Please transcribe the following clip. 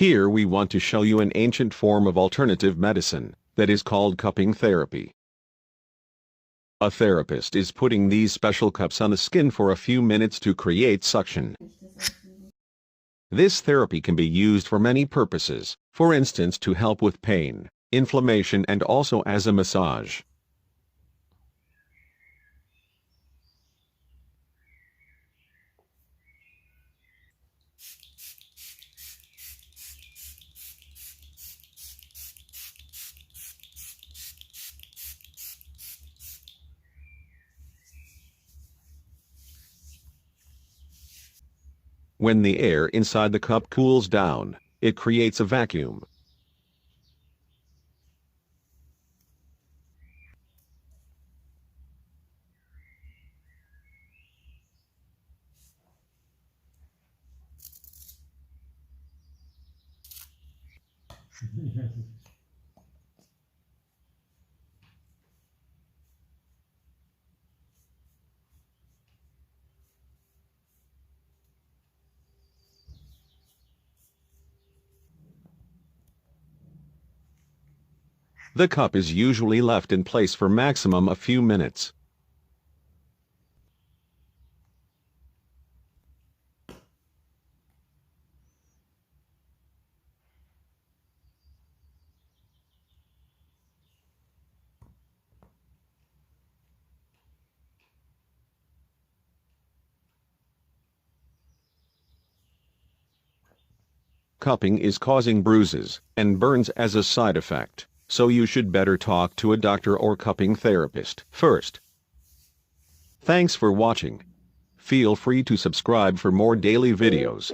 Here we want to show you an ancient form of alternative medicine that is called cupping therapy. A therapist is putting these special cups on the skin for a few minutes to create suction. This therapy can be used for many purposes, for instance to help with pain, inflammation and also as a massage. When the air inside the cup cools down, it creates a vacuum. The cup is usually left in place for maximum a few minutes. Cupping is causing bruises and burns as a side effect, so you should better talk to a doctor or cupping therapist first. Thanks for watching. Feel free to subscribe for more daily videos.